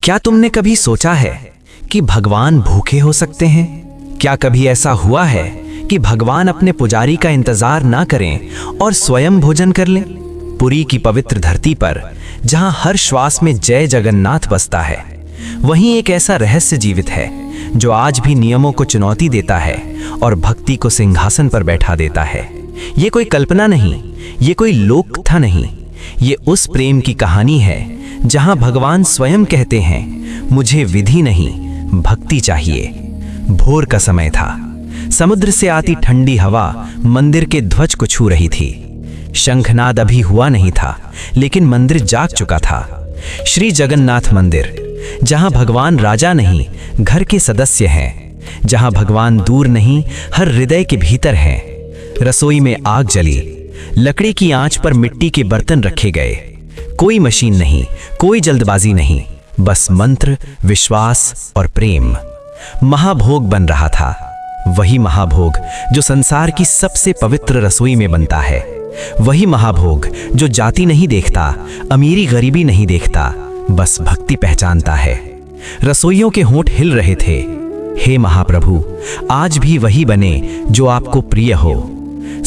क्या तुमने कभी सोचा है कि भगवान भूखे हो सकते हैं? क्या कभी ऐसा हुआ है कि भगवान अपने पुजारी का इंतजार ना करें और स्वयं भोजन कर लें? पुरी की पवित्र धरती पर जहां हर श्वास में जय जगन्नाथ बसता है, वहीं एक ऐसा रहस्य जीवित है जो आज भी नियमों को चुनौती देता है और भक्ति को सिंहासन पर बैठा देता है। ये कोई कल्पना नहीं, ये कोई लोक कथा नहीं, ये उस प्रेम की कहानी है जहां भगवान स्वयं कहते हैं, मुझे विधि नहीं भक्ति चाहिए। भोर का समय था। समुद्र से आती ठंडी हवा मंदिर के ध्वज को छू रही थी। शंखनाद अभी हुआ नहीं था, लेकिन मंदिर जाग चुका था। श्री जगन्नाथ मंदिर, जहां भगवान राजा नहीं घर के सदस्य हैं, जहां भगवान दूर नहीं हर हृदय के भीतर हैं। रसोई में आग जली, लकड़ी की आंच पर मिट्टी के बर्तन रखे गए। कोई मशीन नहीं, कोई जल्दबाजी नहीं, बस मंत्र, विश्वास और प्रेम। महाभोग बन रहा था, वही महाभोग जो संसार की सबसे पवित्र रसोई में बनता है। वही महाभोग जो जाति नहीं देखता, अमीरी गरीबी नहीं देखता, बस भक्ति पहचानता है। रसोइयों के होंठ हिल रहे थे, हे महाप्रभु, आज भी वही बने जो आपको प्रिय हो।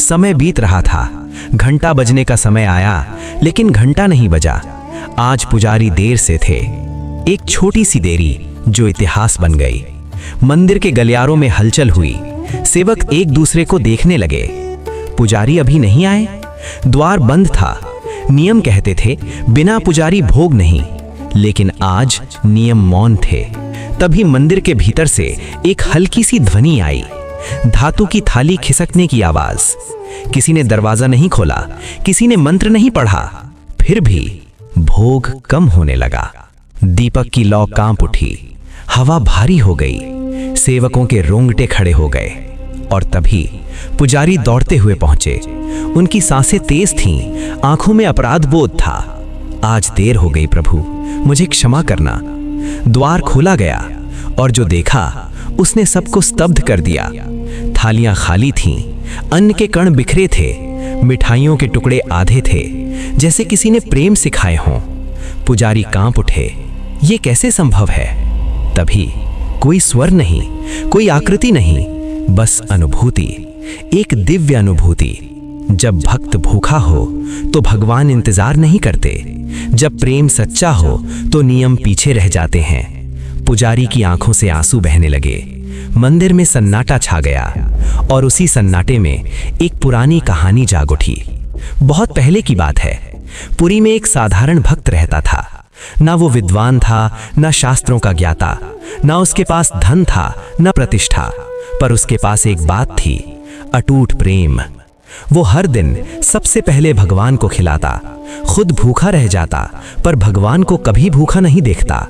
समय बीत रहा था, घंटा बजने का समय आया, लेकिन घंटा नहीं बजा। आज पुजारी देर से थे, एक छोटी सी देरी जो इतिहास बन गई। मंदिर के गलियारों में हलचल हुई, सेवक एक दूसरे को देखने लगे। पुजारी अभी नहीं आए? द्वार बंद था। नियम कहते थे बिना पुजारी भोग नहीं, लेकिन आज नियम मौन थे। तभी मंदिर के भीतर से एक हल्की सी ध्वनि आई, धातु की थाली खिसकने की आवाज। किसी ने दरवाजा नहीं खोला, किसी ने मंत्र नहीं पढ़ा, फिर भी भोग कम होने लगा। दीपक की लौ कांप उठी, हवा भारी हो गई, सेवकों के रोंगटे खड़े हो गए। और तभी पुजारी दौड़ते हुए पहुंचे। उनकी सांसें तेज थीं, आंखों में अपराध बोध था। आज देर हो गई प्रभु, मुझे क्षमा करना। द्वार खोला गया और जो देखा उसने सबको स्तब्ध कर दिया। थालियां खाली थीं, अन्न के कण बिखरे थे, मिठाइयों के टुकड़े आधे थे, जैसे किसी ने प्रेम सिखाए हों। पुजारी कांप उठे, ये कैसे संभव है? तभी कोई स्वर नहीं, कोई आकृति नहीं, बस अनुभूति, एक दिव्य अनुभूति। जब भक्त भूखा हो तो भगवान इंतजार नहीं करते। जब प्रेम सच्चा हो तो नियम पीछे रह जाते हैं। पुजारी की आंखों से आंसू बहने लगे। मंदिर में सन्नाटा छा गया और उसी सन्नाटे में एक पुरानी कहानी जाग उठी। बहुत पहले की बात है। पुरी में एक साधारण भक्त रहता था। ना वो विद्वान था, ना शास्त्रों का ज्ञाता, ना उसके पास धन था, ना प्रतिष्ठा, पर उसके पास एक बात थी, अटूट प्रेम। वो हर दिन सबसे पहले भगवान को खिलाता, खुद भूखा रह जाता, पर भगवान को कभी भूखा नहीं देखता।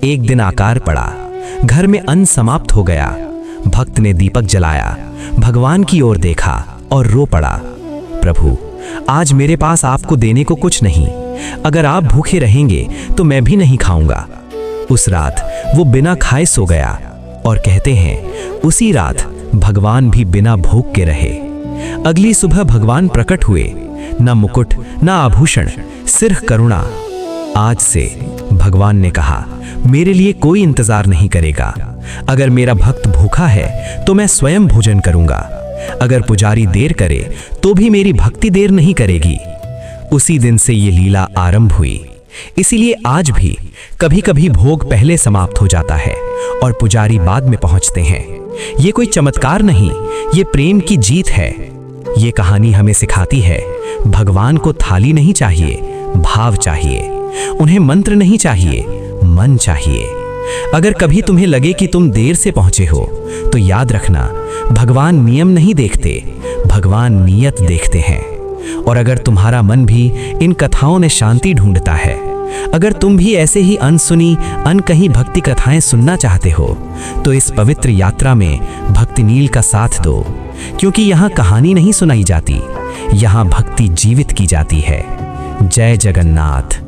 एक दिन आकार पड़ा, घर में अन्न समाप्त हो गया। भक्त ने दीपक जलाया, भगवान की ओर देखा और रो पड़ा, प्रभु, आज मेरे पास आपको देने को कुछ नहीं। अगर आप भूखे रहेंगे तो मैं भी नहीं खाऊंगा। उस रात वो बिना खाए सो गया और कहते हैं उसी रात भगवान भी बिना भूख के रहे। अगली सुबह भगवान प्रकट हुए, ना मुकुट, ना आभूषण, सिर्फ करुणा। आज से भगवान ने कहा, मेरे लिए कोई इंतजार नहीं करेगा। अगर मेरा भक्त भूखा है तो मैं स्वयं भोजन करूंगा। अगर पुजारी देर करे तो भी मेरी भक्ति देर नहीं करेगी। उसी दिन से ये लीला आरंभ हुई। इसीलिए आज भी कभी कभी भोग पहले समाप्त हो जाता है और पुजारी बाद में पहुंचते हैं। ये कोई चमत्कार नहीं, ये प्रेम की जीत है। ये कहानी हमें सिखाती है, भगवान को थाली नहीं चाहिए, भाव चाहिए। उन्हें मंत्र नहीं चाहिए, मन चाहिए। अगर कभी तुम्हें लगे कि तुम देर से पहुंचे हो तो याद रखना, भगवान नियम नहीं देखते, भगवान नियत देखते हैं। और अगर तुम्हारा मन भी इन कथाओं में शांति ढूंढता है, अगर तुम भी ऐसे ही अनसुनी अनकही भक्ति कथाएं सुनना चाहते हो, तो इस पवित्र यात्रा में भक्ति नील का साथ दो, क्योंकि यहाँ कहानी नहीं सुनाई जाती, यहाँ भक्ति जीवित की जाती है। जय जगन्नाथ।